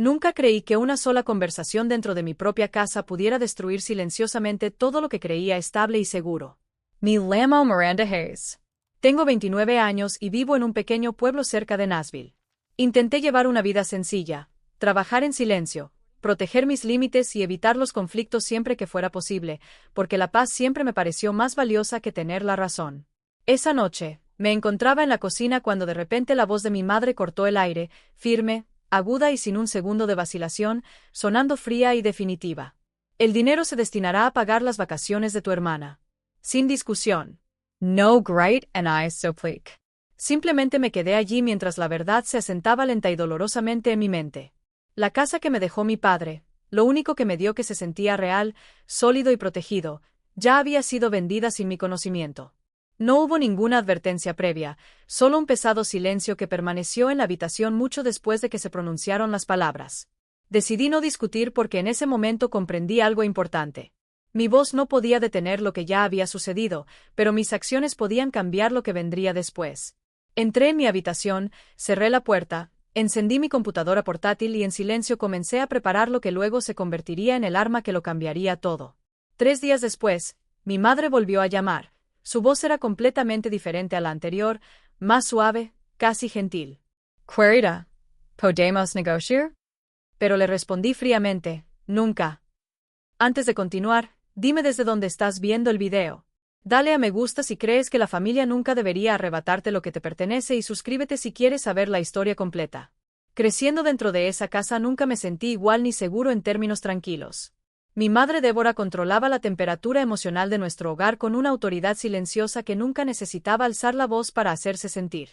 Nunca creí que una sola conversación dentro de mi propia casa pudiera destruir silenciosamente todo lo que creía estable y seguro. Me llamo Miranda Hayes. Tengo 29 años y vivo en un pequeño pueblo cerca de Nashville. Intenté llevar una vida sencilla, trabajar en silencio, proteger mis límites y evitar los conflictos siempre que fuera posible, porque la paz siempre me pareció más valiosa que tener la razón. Esa noche, me encontraba en la cocina cuando de repente la voz de mi madre cortó el aire, firme, aguda y sin un segundo de vacilación, sonando fría y definitiva. El dinero se destinará a pagar las vacaciones de tu hermana. Sin discusión. No great and I so pleak. Simplemente me quedé allí mientras la verdad se asentaba lenta y dolorosamente en mi mente. La casa que me dejó mi padre, lo único que me dio que se sentía real, sólido y protegido, ya había sido vendida sin mi conocimiento. No hubo ninguna advertencia previa, solo un pesado silencio que permaneció en la habitación mucho después de que se pronunciaron las palabras. Decidí no discutir porque en ese momento comprendí algo importante. Mi voz no podía detener lo que ya había sucedido, pero mis acciones podían cambiar lo que vendría después. Entré en mi habitación, cerré la puerta, encendí mi computadora portátil y en silencio comencé a preparar lo que luego se convertiría en el arma que lo cambiaría todo. 3 días después, mi madre volvió a llamar. Su voz era completamente diferente a la anterior, más suave, casi gentil. «Querida, ¿podemos negociar?» Pero le respondí fríamente, «Nunca». Antes de continuar, dime desde dónde estás viendo el video. Dale a me gusta si crees que la familia nunca debería arrebatarte lo que te pertenece y suscríbete si quieres saber la historia completa. Creciendo dentro de esa casa nunca me sentí igual ni seguro en términos tranquilos. Mi madre Débora controlaba la temperatura emocional de nuestro hogar con una autoridad silenciosa que nunca necesitaba alzar la voz para hacerse sentir.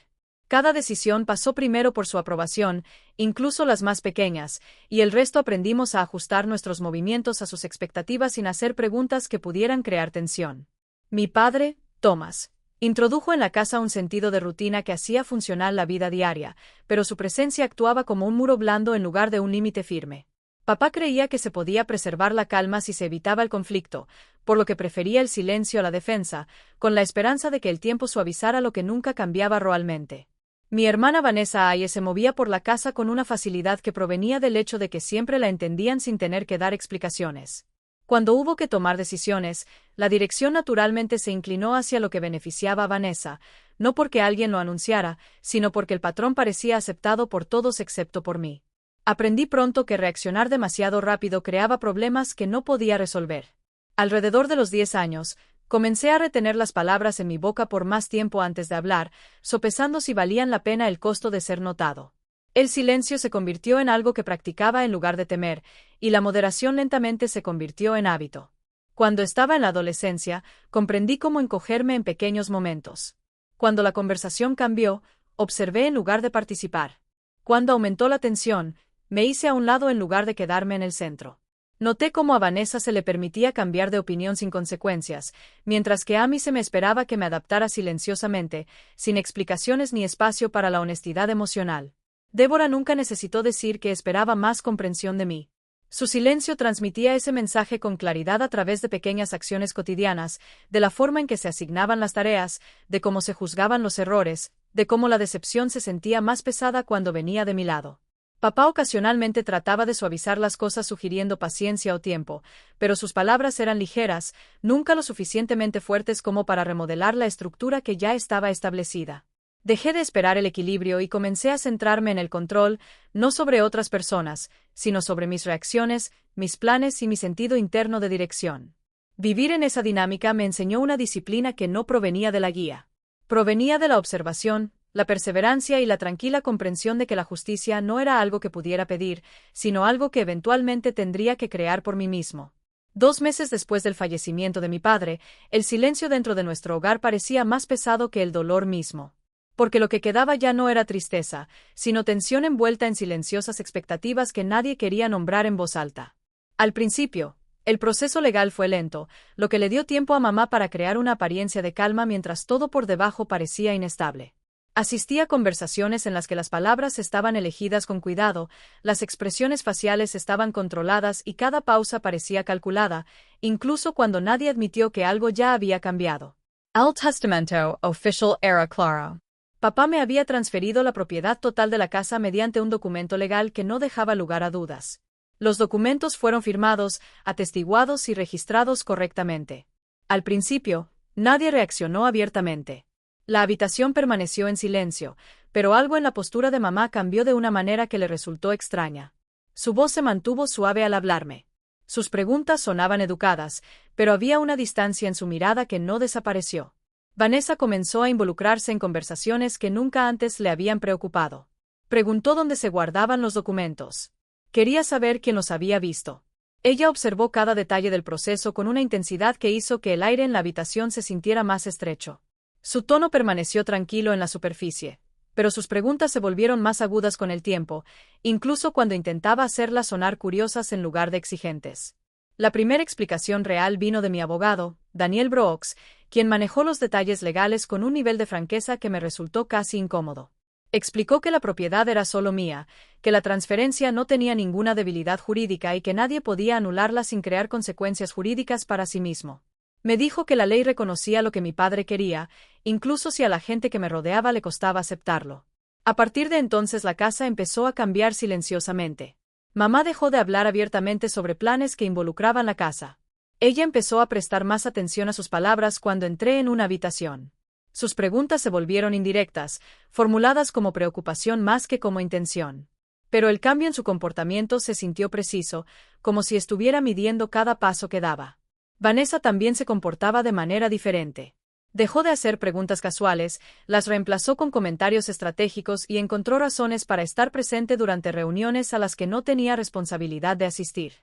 Cada decisión pasó primero por su aprobación, incluso las más pequeñas, y el resto aprendimos a ajustar nuestros movimientos a sus expectativas sin hacer preguntas que pudieran crear tensión. Mi padre, Thomas, introdujo en la casa un sentido de rutina que hacía funcionar la vida diaria, pero su presencia actuaba como un muro blando en lugar de un límite firme. Papá creía que se podía preservar la calma si se evitaba el conflicto, por lo que prefería el silencio a la defensa, con la esperanza de que el tiempo suavizara lo que nunca cambiaba realmente. Mi hermana Vanessa Aye se movía por la casa con una facilidad que provenía del hecho de que siempre la entendían sin tener que dar explicaciones. Cuando hubo que tomar decisiones, la dirección naturalmente se inclinó hacia lo que beneficiaba a Vanessa, no porque alguien lo anunciara, sino porque el patrón parecía aceptado por todos excepto por mí. Aprendí pronto que reaccionar demasiado rápido creaba problemas que no podía resolver. Alrededor de los 10 años, comencé a retener las palabras en mi boca por más tiempo antes de hablar, sopesando si valían la pena el costo de ser notado. El silencio se convirtió en algo que practicaba en lugar de temer, y la moderación lentamente se convirtió en hábito. Cuando estaba en la adolescencia, comprendí cómo encogerme en pequeños momentos. Cuando la conversación cambió, observé en lugar de participar. Cuando aumentó la tensión, me hice a un lado en lugar de quedarme en el centro. Noté cómo a Vanessa se le permitía cambiar de opinión sin consecuencias, mientras que a mí se me esperaba que me adaptara silenciosamente, sin explicaciones ni espacio para la honestidad emocional. Débora nunca necesitó decir que esperaba más comprensión de mí. Su silencio transmitía ese mensaje con claridad a través de pequeñas acciones cotidianas, de la forma en que se asignaban las tareas, de cómo se juzgaban los errores, de cómo la decepción se sentía más pesada cuando venía de mi lado. Papá ocasionalmente trataba de suavizar las cosas sugiriendo paciencia o tiempo, pero sus palabras eran ligeras, nunca lo suficientemente fuertes como para remodelar la estructura que ya estaba establecida. Dejé de esperar el equilibrio y comencé a centrarme en el control, no sobre otras personas, sino sobre mis reacciones, mis planes y mi sentido interno de dirección. Vivir en esa dinámica me enseñó una disciplina que no provenía de la guía. Provenía de la observación, la perseverancia y la tranquila comprensión de que la justicia no era algo que pudiera pedir, sino algo que eventualmente tendría que crear por mí mismo. 2 meses después del fallecimiento de mi padre, el silencio dentro de nuestro hogar parecía más pesado que el dolor mismo. Porque lo que quedaba ya no era tristeza, sino tensión envuelta en silenciosas expectativas que nadie quería nombrar en voz alta. Al principio, el proceso legal fue lento, lo que le dio tiempo a mamá para crear una apariencia de calma mientras todo por debajo parecía inestable. Asistí a conversaciones en las que las palabras estaban elegidas con cuidado, las expresiones faciales estaban controladas y cada pausa parecía calculada, incluso cuando nadie admitió que algo ya había cambiado. El testamento oficial era claro. Papá me había transferido la propiedad total de la casa mediante un documento legal que no dejaba lugar a dudas. Los documentos fueron firmados, atestiguados y registrados correctamente. Al principio, nadie reaccionó abiertamente. La habitación permaneció en silencio, pero algo en la postura de mamá cambió de una manera que le resultó extraña. Su voz se mantuvo suave al hablarme. Sus preguntas sonaban educadas, pero había una distancia en su mirada que no desapareció. Vanessa comenzó a involucrarse en conversaciones que nunca antes le habían preocupado. Preguntó dónde se guardaban los documentos. Quería saber quién los había visto. Ella observó cada detalle del proceso con una intensidad que hizo que el aire en la habitación se sintiera más estrecho. Su tono permaneció tranquilo en la superficie, pero sus preguntas se volvieron más agudas con el tiempo, incluso cuando intentaba hacerlas sonar curiosas en lugar de exigentes. La primera explicación real vino de mi abogado, Daniel Brooks, quien manejó los detalles legales con un nivel de franqueza que me resultó casi incómodo. Explicó que la propiedad era solo mía, que la transferencia no tenía ninguna debilidad jurídica y que nadie podía anularla sin crear consecuencias jurídicas para sí mismo. Me dijo que la ley reconocía lo que mi padre quería, incluso si a la gente que me rodeaba le costaba aceptarlo. A partir de entonces la casa empezó a cambiar silenciosamente. Mamá dejó de hablar abiertamente sobre planes que involucraban la casa. Ella empezó a prestar más atención a sus palabras cuando entré en una habitación. Sus preguntas se volvieron indirectas, formuladas como preocupación más que como intención. Pero el cambio en su comportamiento se sintió preciso, como si estuviera midiendo cada paso que daba. Vanessa también se comportaba de manera diferente. Dejó de hacer preguntas casuales, las reemplazó con comentarios estratégicos y encontró razones para estar presente durante reuniones a las que no tenía responsabilidad de asistir.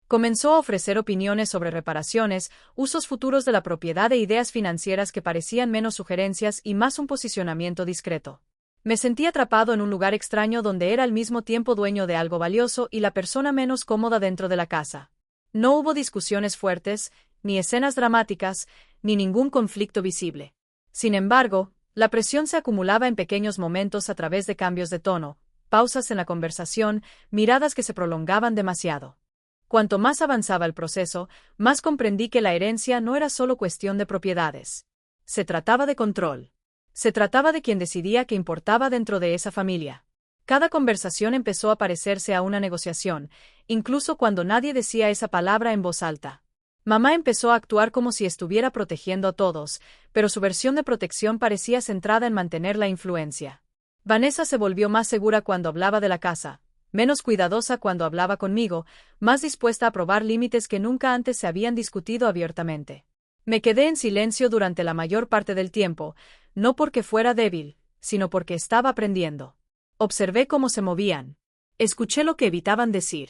Comenzó a ofrecer opiniones sobre reparaciones, usos futuros de la propiedad e ideas financieras que parecían menos sugerencias y más un posicionamiento discreto. Me sentí atrapado en un lugar extraño donde era al mismo tiempo dueño de algo valioso y la persona menos cómoda dentro de la casa. No hubo discusiones fuertes, ni escenas dramáticas, ni ningún conflicto visible. Sin embargo, la presión se acumulaba en pequeños momentos a través de cambios de tono, pausas en la conversación, miradas que se prolongaban demasiado. Cuanto más avanzaba el proceso, más comprendí que la herencia no era solo cuestión de propiedades. Se trataba de control. Se trataba de quien decidía qué importaba dentro de esa familia. Cada conversación empezó a parecerse a una negociación, incluso cuando nadie decía esa palabra en voz alta. Mamá empezó a actuar como si estuviera protegiendo a todos, pero su versión de protección parecía centrada en mantener la influencia. Vanessa se volvió más segura cuando hablaba de la casa, menos cuidadosa cuando hablaba conmigo, más dispuesta a probar límites que nunca antes se habían discutido abiertamente. Me quedé en silencio durante la mayor parte del tiempo, no porque fuera débil, sino porque estaba aprendiendo. Observé cómo se movían. Escuché lo que evitaban decir.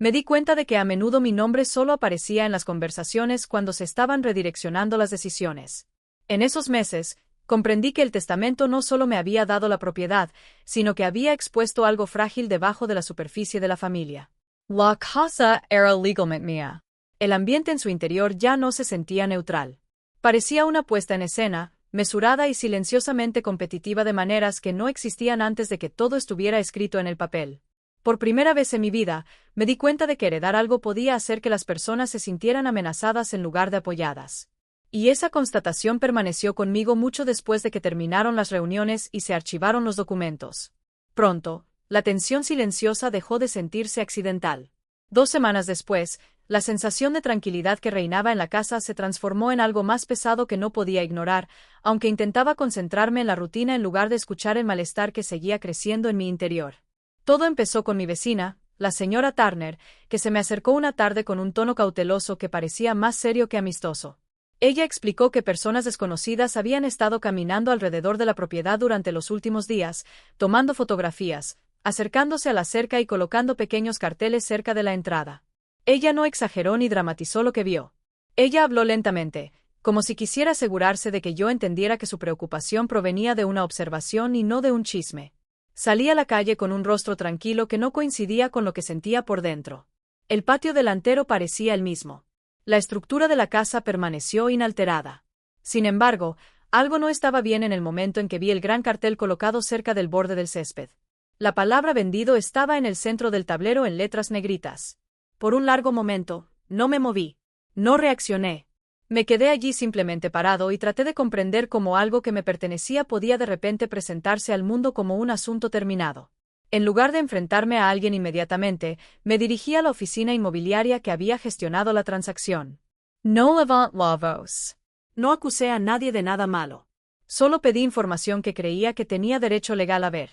Me di cuenta de que a menudo mi nombre solo aparecía en las conversaciones cuando se estaban redireccionando las decisiones. En esos meses, comprendí que el testamento no solo me había dado la propiedad, sino que había expuesto algo frágil debajo de la superficie de la familia. La casa era legalmente mía. El ambiente en su interior ya no se sentía neutral. Parecía una puesta en escena, mesurada y silenciosamente competitiva de maneras que no existían antes de que todo estuviera escrito en el papel. Por primera vez en mi vida, me di cuenta de que heredar algo podía hacer que las personas se sintieran amenazadas en lugar de apoyadas. Y esa constatación permaneció conmigo mucho después de que terminaron las reuniones y se archivaron los documentos. Pronto, la tensión silenciosa dejó de sentirse accidental. 2 semanas después, la sensación de tranquilidad que reinaba en la casa se transformó en algo más pesado que no podía ignorar, aunque intentaba concentrarme en la rutina en lugar de escuchar el malestar que seguía creciendo en mi interior. Todo empezó con mi vecina, la señora Turner, que se me acercó una tarde con un tono cauteloso que parecía más serio que amistoso. Ella explicó que personas desconocidas habían estado caminando alrededor de la propiedad durante los últimos días, tomando fotografías, acercándose a la cerca y colocando pequeños carteles cerca de la entrada. Ella no exageró ni dramatizó lo que vio. Ella habló lentamente, como si quisiera asegurarse de que yo entendiera que su preocupación provenía de una observación y no de un chisme. Salí a la calle con un rostro tranquilo que no coincidía con lo que sentía por dentro. El patio delantero parecía el mismo. La estructura de la casa permaneció inalterada. Sin embargo, algo no estaba bien en el momento en que vi el gran cartel colocado cerca del borde del césped. La palabra vendido estaba en el centro del tablero en letras negritas. Por un largo momento, no me moví. No reaccioné. Me quedé allí simplemente parado y traté de comprender cómo algo que me pertenecía podía de repente presentarse al mundo como un asunto terminado. En lugar de enfrentarme a alguien inmediatamente, me dirigí a la oficina inmobiliaria que había gestionado la transacción. No levant la voz. No acusé a nadie de nada malo. Solo pedí información que creía que tenía derecho legal a ver.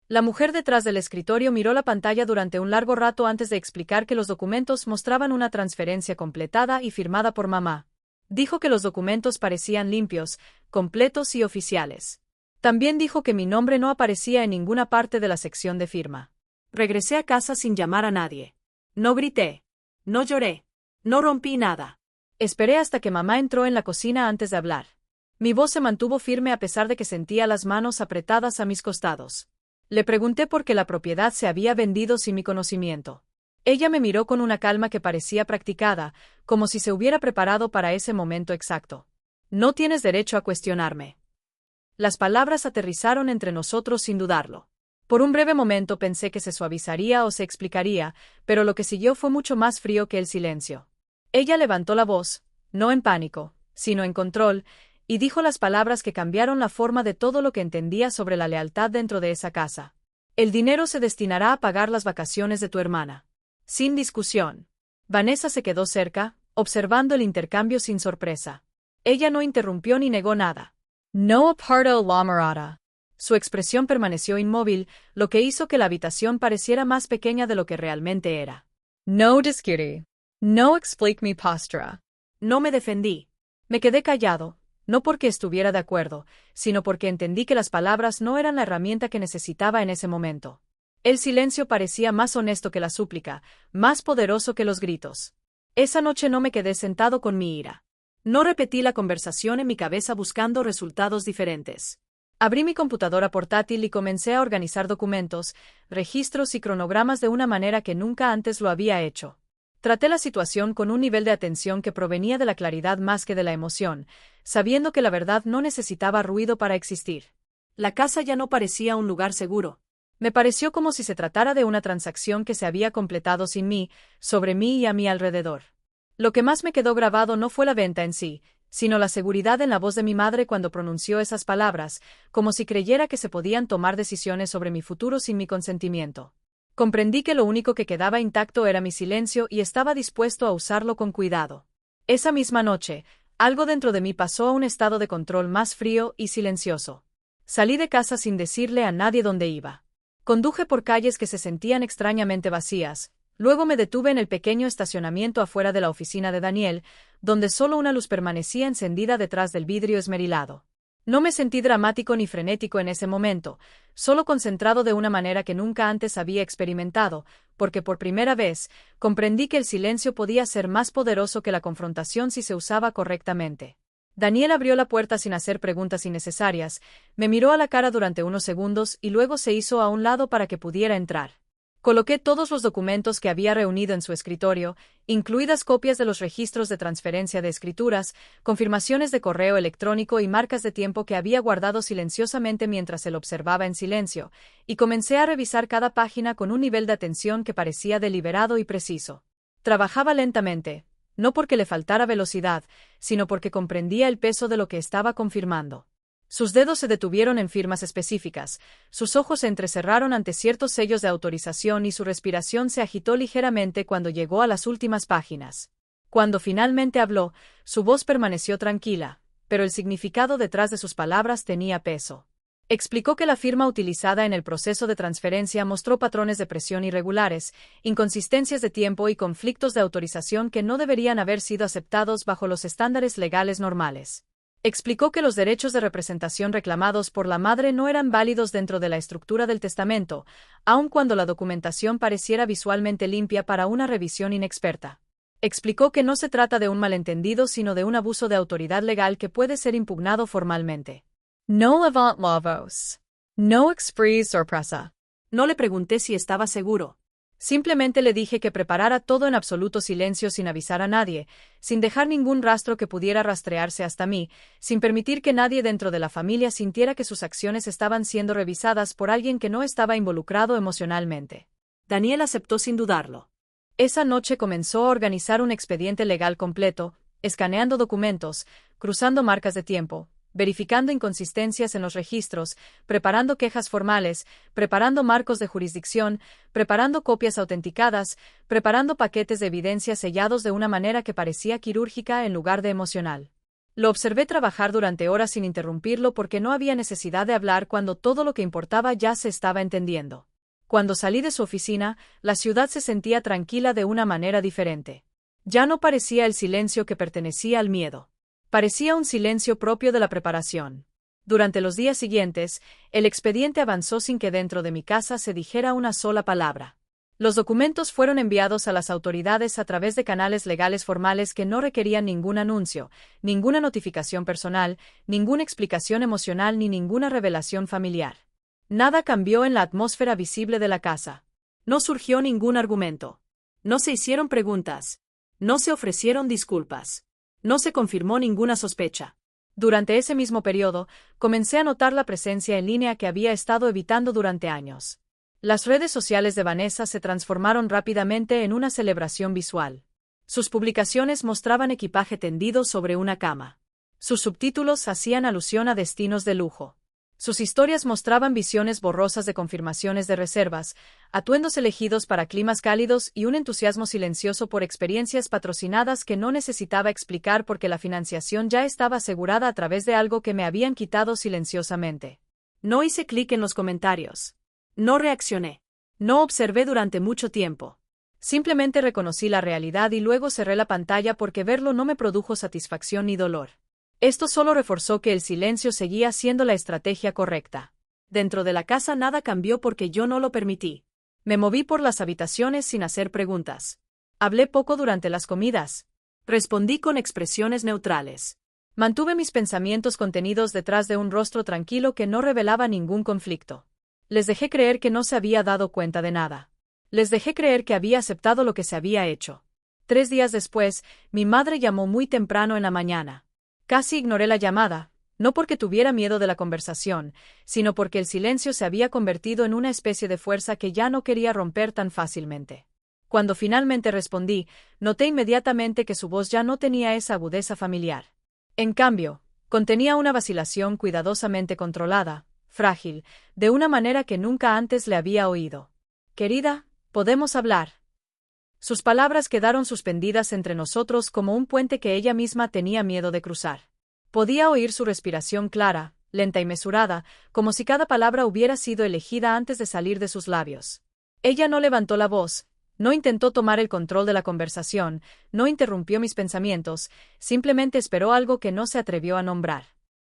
La mujer detrás del escritorio miró la pantalla durante un largo rato antes de explicar que los documentos mostraban una transferencia completada y firmada por mamá. Dijo que los documentos parecían limpios, completos y oficiales. También dijo que mi nombre no aparecía en ninguna parte de la sección de firma. Regresé a casa sin llamar a nadie. No grité. No lloré. No rompí nada. Esperé hasta que mamá entró en la cocina antes de hablar. Mi voz se mantuvo firme a pesar de que sentía las manos apretadas a mis costados. Le pregunté por qué la propiedad se había vendido sin mi conocimiento. Ella me miró con una calma que parecía practicada, como si se hubiera preparado para ese momento exacto. No tienes derecho a cuestionarme. Las palabras aterrizaron entre nosotros sin dudarlo. Por un breve momento pensé que se suavizaría o se explicaría, pero lo que siguió fue mucho más frío que el silencio. Ella levantó la voz, no en pánico, sino en control, y dijo las palabras que cambiaron la forma de todo lo que entendía sobre la lealtad dentro de esa casa. El dinero se destinará a pagar las vacaciones de tu hermana. Sin discusión. Vanessa se quedó cerca, observando el intercambio sin sorpresa. Ella no interrumpió ni negó nada. No apartó la mirada. Su expresión permaneció inmóvil, lo que hizo que la habitación pareciera más pequeña de lo que realmente era. No discutí. No expliqué mi postura. No me defendí. Me quedé callado, no porque estuviera de acuerdo, sino porque entendí que las palabras no eran la herramienta que necesitaba en ese momento. El silencio parecía más honesto que la súplica, más poderoso que los gritos. Esa noche no me quedé sentado con mi ira. No repetí la conversación en mi cabeza buscando resultados diferentes. Abrí mi computadora portátil y comencé a organizar documentos, registros y cronogramas de una manera que nunca antes lo había hecho. Traté la situación con un nivel de atención que provenía de la claridad más que de la emoción, sabiendo que la verdad no necesitaba ruido para existir. La casa ya no parecía un lugar seguro. Me pareció como si se tratara de una transacción que se había completado sin mí, sobre mí y a mi alrededor. Lo que más me quedó grabado no fue la venta en sí, sino la seguridad en la voz de mi madre cuando pronunció esas palabras, como si creyera que se podían tomar decisiones sobre mi futuro sin mi consentimiento. Comprendí que lo único que quedaba intacto era mi silencio y estaba dispuesto a usarlo con cuidado. Esa misma noche, algo dentro de mí pasó a un estado de control más frío y silencioso. Salí de casa sin decirle a nadie dónde iba. Conduje por calles que se sentían extrañamente vacías. Luego me detuve en el pequeño estacionamiento afuera de la oficina de Daniel, donde solo una luz permanecía encendida detrás del vidrio esmerilado. No me sentí dramático ni frenético en ese momento, solo concentrado de una manera que nunca antes había experimentado, porque por primera vez comprendí que el silencio podía ser más poderoso que la confrontación si se usaba correctamente. Daniel abrió la puerta sin hacer preguntas innecesarias, me miró a la cara durante unos segundos y luego se hizo a un lado para que pudiera entrar. Coloqué todos los documentos que había reunido en su escritorio, incluidas copias de los registros de transferencia de escrituras, confirmaciones de correo electrónico y marcas de tiempo que había guardado silenciosamente mientras él observaba en silencio, y comencé a revisar cada página con un nivel de atención que parecía deliberado y preciso. Trabajaba lentamente, no porque le faltara velocidad, sino porque comprendía el peso de lo que estaba confirmando. Sus dedos se detuvieron en firmas específicas, sus ojos se entrecerraron ante ciertos sellos de autorización y su respiración se agitó ligeramente cuando llegó a las últimas páginas. Cuando finalmente habló, su voz permaneció tranquila, pero el significado detrás de sus palabras tenía peso. Explicó que la firma utilizada en el proceso de transferencia mostró patrones de presión irregulares, inconsistencias de tiempo y conflictos de autorización que no deberían haber sido aceptados bajo los estándares legales normales. Explicó que los derechos de representación reclamados por la madre no eran válidos dentro de la estructura del testamento, aun cuando la documentación pareciera visualmente limpia para una revisión inexperta. Explicó que no se trata de un malentendido sino de un abuso de autoridad legal que puede ser impugnado formalmente. No levant la voz. No express sorpresa. No le pregunté si estaba seguro. Simplemente le dije que preparara todo en absoluto silencio sin avisar a nadie, sin dejar ningún rastro que pudiera rastrearse hasta mí, sin permitir que nadie dentro de la familia sintiera que sus acciones estaban siendo revisadas por alguien que no estaba involucrado emocionalmente. Daniel aceptó sin dudarlo. Esa noche comenzó a organizar un expediente legal completo, escaneando documentos, cruzando marcas de tiempo, verificando inconsistencias en los registros, preparando quejas formales, preparando marcos de jurisdicción, preparando copias autenticadas, preparando paquetes de evidencia sellados de una manera que parecía quirúrgica en lugar de emocional. Lo observé trabajar durante horas sin interrumpirlo porque no había necesidad de hablar cuando todo lo que importaba ya se estaba entendiendo. Cuando salí de su oficina, la ciudad se sentía tranquila de una manera diferente. Ya no parecía el silencio que pertenecía al miedo. Parecía un silencio propio de la preparación. Durante los días siguientes, el expediente avanzó sin que dentro de mi casa se dijera una sola palabra. Los documentos fueron enviados a las autoridades a través de canales legales formales que no requerían ningún anuncio, ninguna notificación personal, ninguna explicación emocional ni ninguna revelación familiar. Nada cambió en la atmósfera visible de la casa. No surgió ningún argumento. No se hicieron preguntas. No se ofrecieron disculpas. No se confirmó ninguna sospecha. Durante ese mismo periodo, comencé a notar la presencia en línea que había estado evitando durante años. Las redes sociales de Vanessa se transformaron rápidamente en una celebración visual. Sus publicaciones mostraban equipaje tendido sobre una cama. Sus subtítulos hacían alusión a destinos de lujo. Sus historias mostraban visiones borrosas de confirmaciones de reservas, atuendos elegidos para climas cálidos y un entusiasmo silencioso por experiencias patrocinadas que no necesitaba explicar porque la financiación ya estaba asegurada a través de algo que me habían quitado silenciosamente. No hice clic en los comentarios. No reaccioné. No observé durante mucho tiempo. Simplemente reconocí la realidad y luego cerré la pantalla porque verlo no me produjo satisfacción ni dolor. Esto solo reforzó que el silencio seguía siendo la estrategia correcta. Dentro de la casa nada cambió porque yo no lo permití. Me moví por las habitaciones sin hacer preguntas. Hablé poco durante las comidas. Respondí con expresiones neutrales. Mantuve mis pensamientos contenidos detrás de un rostro tranquilo que no revelaba ningún conflicto. Les dejé creer que no se había dado cuenta de nada. Les dejé creer que había aceptado lo que se había hecho. 3 días después, mi madre llamó muy temprano en la mañana. Casi ignoré la llamada, no porque tuviera miedo de la conversación, sino porque el silencio se había convertido en una especie de fuerza que ya no quería romper tan fácilmente. Cuando finalmente respondí, noté inmediatamente que su voz ya no tenía esa agudeza familiar. En cambio, contenía una vacilación cuidadosamente controlada, frágil, de una manera que nunca antes le había oído. «Querida, ¿podemos hablar?» Sus palabras quedaron suspendidas entre nosotros como un puente que ella misma tenía miedo de cruzar. Podía oír su respiración clara, lenta y mesurada, como si cada palabra hubiera sido elegida antes de salir de sus labios. Ella no levantó la voz, no intentó tomar el control de la conversación, no interrumpió mis pensamientos, simplemente esperó algo que no se atrevió a nombrar.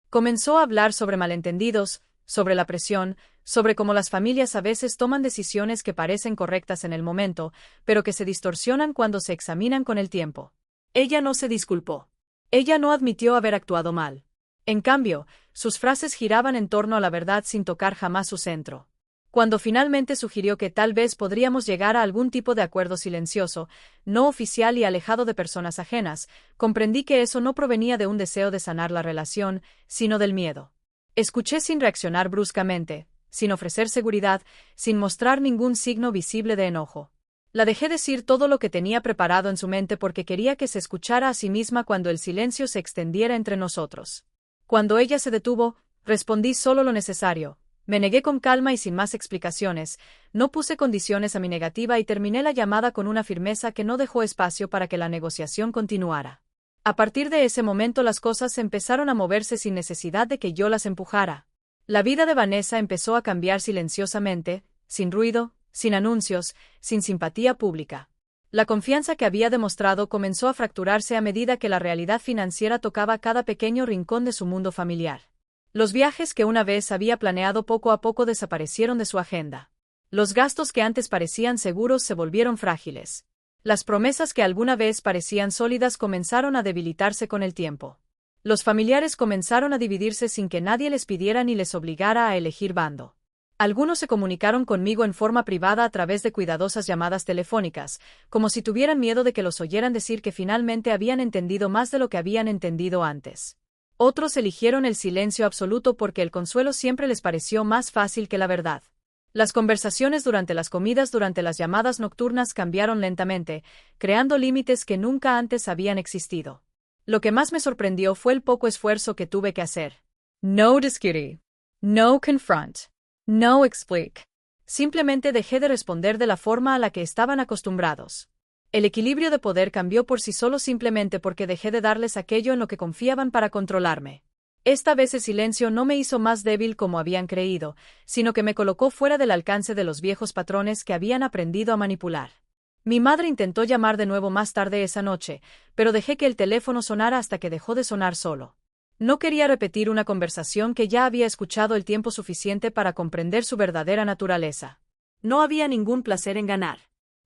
Comenzó a hablar sobre malentendidos, sobre la presión, sobre cómo las familias a veces toman decisiones que parecen correctas en el momento, pero que se distorsionan cuando se examinan con el tiempo. Ella no se disculpó. Ella no admitió haber actuado mal. En cambio, sus frases giraban en torno a la verdad sin tocar jamás su centro. Cuando finalmente sugirió que tal vez podríamos llegar a algún tipo de acuerdo silencioso, no oficial y alejado de personas ajenas, comprendí que eso no provenía de un deseo de sanar la relación, sino del miedo. Escuché sin reaccionar bruscamente, sin ofrecer seguridad, sin mostrar ningún signo visible de enojo. La dejé decir todo lo que tenía preparado en su mente porque quería que se escuchara a sí misma cuando el silencio se extendiera entre nosotros. Cuando ella se detuvo, respondí solo lo necesario. Me negué con calma y sin más explicaciones, no puse condiciones a mi negativa y terminé la llamada con una firmeza que no dejó espacio para que la negociación continuara. A partir de ese momento las cosas empezaron a moverse sin necesidad de que yo las empujara. La vida de Vanessa empezó a cambiar silenciosamente, sin ruido, sin anuncios, sin simpatía pública. La confianza que había demostrado comenzó a fracturarse a medida que la realidad financiera tocaba cada pequeño rincón de su mundo familiar. Los viajes que una vez había planeado poco a poco desaparecieron de su agenda. Los gastos que antes parecían seguros se volvieron frágiles. Las promesas que alguna vez parecían sólidas comenzaron a debilitarse con el tiempo. Los familiares comenzaron a dividirse sin que nadie les pidiera ni les obligara a elegir bando. Algunos se comunicaron conmigo en forma privada a través de cuidadosas llamadas telefónicas, como si tuvieran miedo de que los oyeran decir que finalmente habían entendido más de lo que habían entendido antes. Otros eligieron el silencio absoluto porque el consuelo siempre les pareció más fácil que la verdad. Las conversaciones durante las comidas durante las llamadas nocturnas cambiaron lentamente, creando límites que nunca antes habían existido. Lo que más me sorprendió fue el poco esfuerzo que tuve que hacer. No discutir. No confront. No explain. Simplemente dejé de responder de la forma a la que estaban acostumbrados. El equilibrio de poder cambió por sí solo simplemente porque dejé de darles aquello en lo que confiaban para controlarme. Esta vez el silencio no me hizo más débil como habían creído, sino que me colocó fuera del alcance de los viejos patrones que habían aprendido a manipular. Mi madre intentó llamar de nuevo más tarde esa noche, pero dejé que el teléfono sonara hasta que dejó de sonar solo. No quería repetir una conversación que ya había escuchado el tiempo suficiente para comprender su verdadera naturaleza. No había ningún placer en ganar.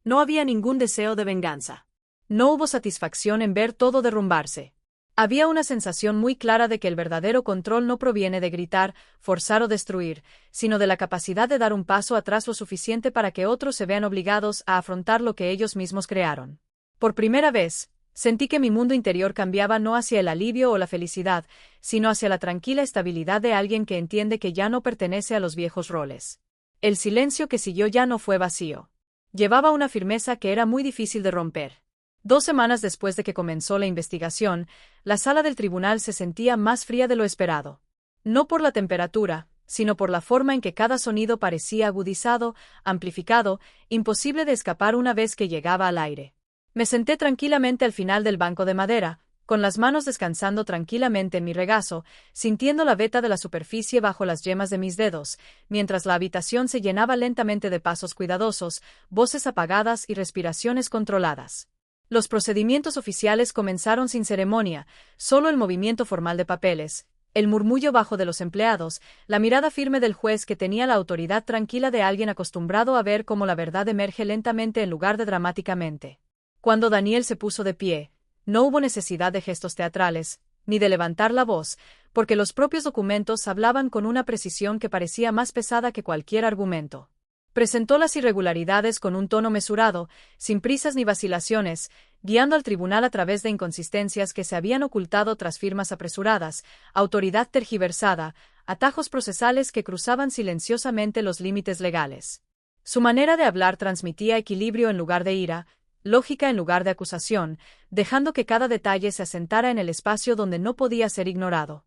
No había ningún deseo de venganza. No hubo satisfacción en ver todo derrumbarse. Había una sensación muy clara de que el verdadero control no proviene de gritar, forzar o destruir, sino de la capacidad de dar un paso atrás lo suficiente para que otros se vean obligados a afrontar lo que ellos mismos crearon. Por primera vez, sentí que mi mundo interior cambiaba no hacia el alivio o la felicidad, sino hacia la tranquila estabilidad de alguien que entiende que ya no pertenece a los viejos roles. El silencio que siguió ya no fue vacío. Llevaba una firmeza que era muy difícil de romper. 2 semanas después de que comenzó la investigación, la sala del tribunal se sentía más fría de lo esperado. No por la temperatura, sino por la forma en que cada sonido parecía agudizado, amplificado, imposible de escapar una vez que llegaba al aire. Me senté tranquilamente al final del banco de madera, con las manos descansando tranquilamente en mi regazo, sintiendo la veta de la superficie bajo las yemas de mis dedos, mientras la habitación se llenaba lentamente de pasos cuidadosos, voces apagadas y respiraciones controladas. Los procedimientos oficiales comenzaron sin ceremonia, solo el movimiento formal de papeles, el murmullo bajo de los empleados, la mirada firme del juez que tenía la autoridad tranquila de alguien acostumbrado a ver cómo la verdad emerge lentamente en lugar de dramáticamente. Cuando Daniel se puso de pie, no hubo necesidad de gestos teatrales, ni de levantar la voz, porque los propios documentos hablaban con una precisión que parecía más pesada que cualquier argumento. Presentó las irregularidades con un tono mesurado, sin prisas ni vacilaciones, guiando al tribunal a través de inconsistencias que se habían ocultado tras firmas apresuradas, autoridad tergiversada, atajos procesales que cruzaban silenciosamente los límites legales. Su manera de hablar transmitía equilibrio en lugar de ira, lógica en lugar de acusación, dejando que cada detalle se asentara en el espacio donde no podía ser ignorado.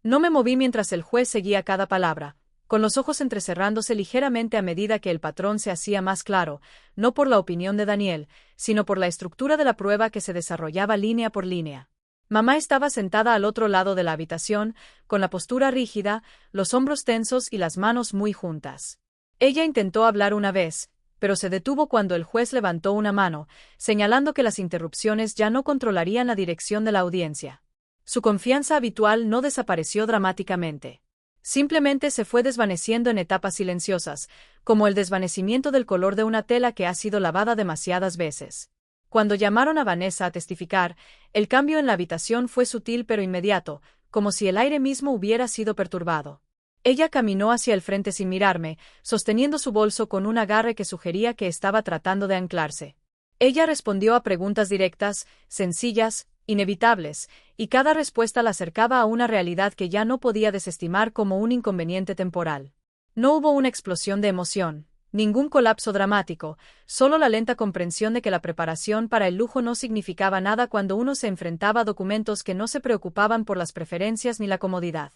No me moví mientras el juez seguía cada palabra, con los ojos entrecerrándose ligeramente a medida que el patrón se hacía más claro, no por la opinión de Daniel, sino por la estructura de la prueba que se desarrollaba línea por línea. Mamá estaba sentada al otro lado de la habitación, con la postura rígida, los hombros tensos y las manos muy juntas. Ella intentó hablar una vez, pero se detuvo cuando el juez levantó una mano, señalando que las interrupciones ya no controlarían la dirección de la audiencia. Su confianza habitual no desapareció dramáticamente. Simplemente se fue desvaneciendo en etapas silenciosas, como el desvanecimiento del color de una tela que ha sido lavada demasiadas veces. Cuando llamaron a Vanessa a testificar, el cambio en la habitación fue sutil pero inmediato, como si el aire mismo hubiera sido perturbado. Ella caminó hacia el frente sin mirarme, sosteniendo su bolso con un agarre que sugería que estaba tratando de anclarse. Ella respondió a preguntas directas, sencillas, inevitables, y cada respuesta la acercaba a una realidad que ya no podía desestimar como un inconveniente temporal. No hubo una explosión de emoción, ningún colapso dramático, solo la lenta comprensión de que la preparación para el lujo no significaba nada cuando uno se enfrentaba a documentos que no se preocupaban por las preferencias ni la comodidad.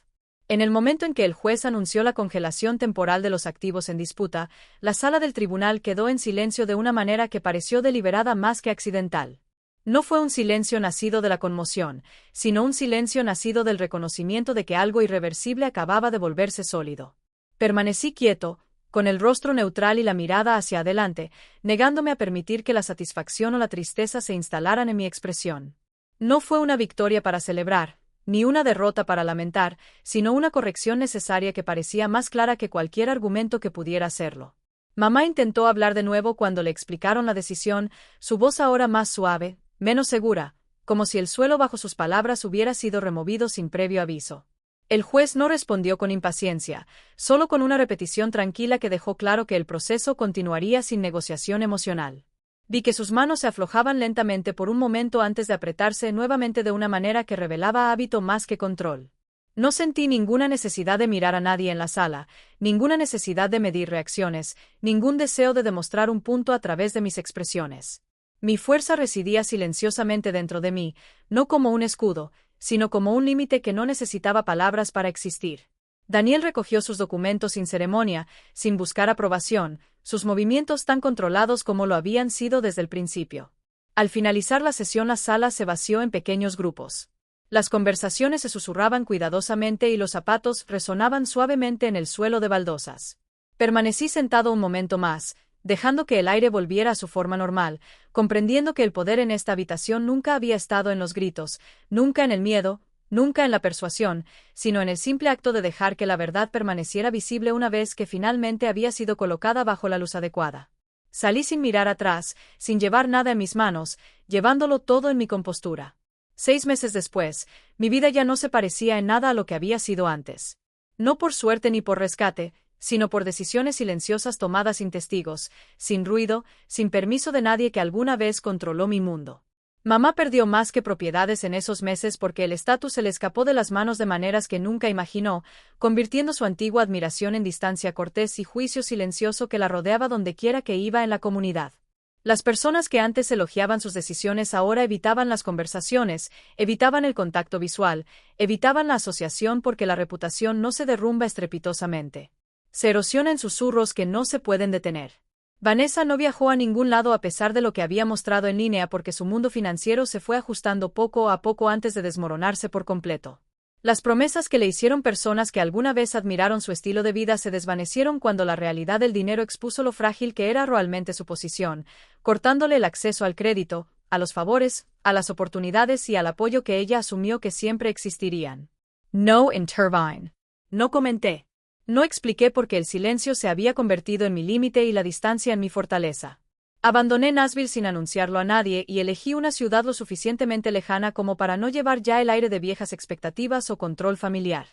En el momento en que el juez anunció la congelación temporal de los activos en disputa, la sala del tribunal quedó en silencio de una manera que pareció deliberada más que accidental. No fue un silencio nacido de la conmoción, sino un silencio nacido del reconocimiento de que algo irreversible acababa de volverse sólido. Permanecí quieto, con el rostro neutral y la mirada hacia adelante, negándome a permitir que la satisfacción o la tristeza se instalaran en mi expresión. No fue una victoria para celebrar, ni una derrota para lamentar, sino una corrección necesaria que parecía más clara que cualquier argumento que pudiera hacerlo. Mamá intentó hablar de nuevo cuando le explicaron la decisión, su voz ahora más suave, menos segura, como si el suelo bajo sus palabras hubiera sido removido sin previo aviso. El juez no respondió con impaciencia, solo con una repetición tranquila que dejó claro que el proceso continuaría sin negociación emocional. Vi que sus manos se aflojaban lentamente por un momento antes de apretarse nuevamente de una manera que revelaba hábito más que control. No sentí ninguna necesidad de mirar a nadie en la sala, ninguna necesidad de medir reacciones, ningún deseo de demostrar un punto a través de mis expresiones. Mi fuerza residía silenciosamente dentro de mí, no como un escudo, sino como un límite que no necesitaba palabras para existir. Daniel recogió sus documentos sin ceremonia, sin buscar aprobación, sus movimientos tan controlados como lo habían sido desde el principio. Al finalizar la sesión, la sala se vació en pequeños grupos. Las conversaciones se susurraban cuidadosamente y los zapatos resonaban suavemente en el suelo de baldosas. Permanecí sentado un momento más, dejando que el aire volviera a su forma normal, comprendiendo que el poder en esta habitación nunca había estado en los gritos, nunca en el miedo, nunca en la persuasión, sino en el simple acto de dejar que la verdad permaneciera visible una vez que finalmente había sido colocada bajo la luz adecuada. Salí sin mirar atrás, sin llevar nada en mis manos, llevándolo todo en mi compostura. 6 meses después, mi vida ya no se parecía en nada a lo que había sido antes. No por suerte ni por rescate, sino por decisiones silenciosas tomadas sin testigos, sin ruido, sin permiso de nadie que alguna vez controló mi mundo. Mamá perdió más que propiedades en esos meses porque el estatus se le escapó de las manos de maneras que nunca imaginó, convirtiendo su antigua admiración en distancia cortés y juicio silencioso que la rodeaba dondequiera que iba en la comunidad. Las personas que antes elogiaban sus decisiones ahora evitaban las conversaciones, evitaban el contacto visual, evitaban la asociación porque la reputación no se derrumba estrepitosamente. Se erosiona en susurros que no se pueden detener. Vanessa no viajó a ningún lado a pesar de lo que había mostrado en línea porque su mundo financiero se fue ajustando poco a poco antes de desmoronarse por completo. Las promesas que le hicieron personas que alguna vez admiraron su estilo de vida se desvanecieron cuando la realidad del dinero expuso lo frágil que era realmente su posición, cortándole el acceso al crédito, a los favores, a las oportunidades y al apoyo que ella asumió que siempre existirían. No intervine. No comenté. No expliqué porque el silencio se había convertido en mi límite y la distancia en mi fortaleza. Abandoné Nashville sin anunciarlo a nadie y elegí una ciudad lo suficientemente lejana como para no llevar ya el aire de viejas expectativas o control familiar.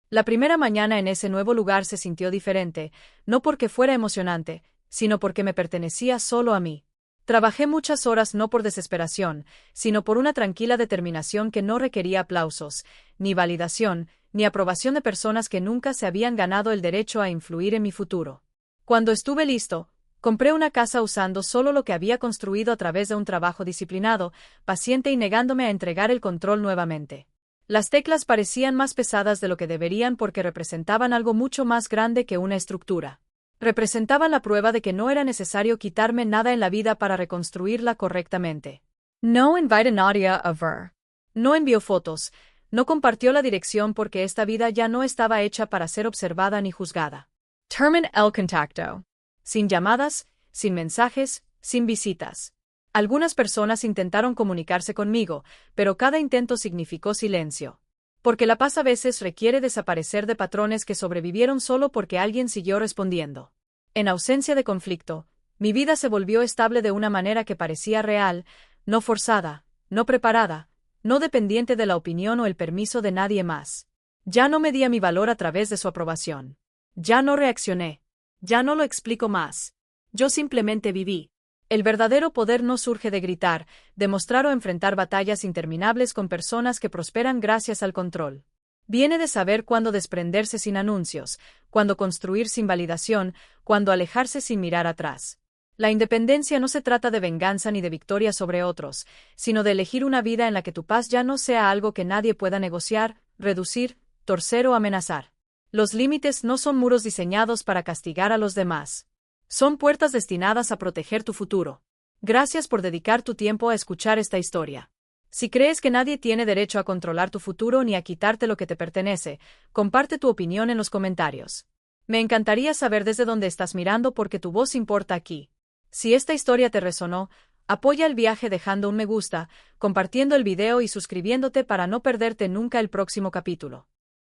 La primera mañana en ese nuevo lugar se sintió diferente, no porque fuera emocionante, sino porque me pertenecía solo a mí. Trabajé muchas horas no por desesperación, sino por una tranquila determinación que no requería aplausos, ni validación, ni aprobación de personas que nunca se habían ganado el derecho a influir en mi futuro. Cuando estuve listo, compré una casa usando solo lo que había construido a través de un trabajo disciplinado, paciente y negándome a entregar el control nuevamente. Las teclas parecían más pesadas de lo que deberían porque representaban algo mucho más grande que una estructura. Representaban la prueba de que no era necesario quitarme nada en la vida para reconstruirla correctamente. No invite a Nadia a ver. No envió fotos. No compartió la dirección porque esta vida ya no estaba hecha para ser observada ni juzgada. Termin el contacto. Sin llamadas, sin mensajes, sin visitas. Algunas personas intentaron comunicarse conmigo, pero cada intento significó silencio. Porque la paz a veces requiere desaparecer de patrones que sobrevivieron solo porque alguien siguió respondiendo. En ausencia de conflicto, mi vida se volvió estable de una manera que parecía real, no forzada, no preparada, no dependiente de la opinión o el permiso de nadie más. Ya no medía mi valor a través de su aprobación. Ya no reaccioné. Ya no lo explico más. Yo simplemente viví. El verdadero poder no surge de gritar, demostrar o enfrentar batallas interminables con personas que prosperan gracias al control. Viene de saber cuándo desprenderse sin anuncios, cuándo construir sin validación, cuándo alejarse sin mirar atrás. La independencia no se trata de venganza ni de victoria sobre otros, sino de elegir una vida en la que tu paz ya no sea algo que nadie pueda negociar, reducir, torcer o amenazar. Los límites no son muros diseñados para castigar a los demás. Son puertas destinadas a proteger tu futuro. Gracias por dedicar tu tiempo a escuchar esta historia. Si crees que nadie tiene derecho a controlar tu futuro ni a quitarte lo que te pertenece, comparte tu opinión en los comentarios. Me encantaría saber desde dónde estás mirando porque tu voz importa aquí. Si esta historia te resonó, apoya el viaje dejando un me gusta, compartiendo el video y suscribiéndote para no perderte nunca el próximo capítulo.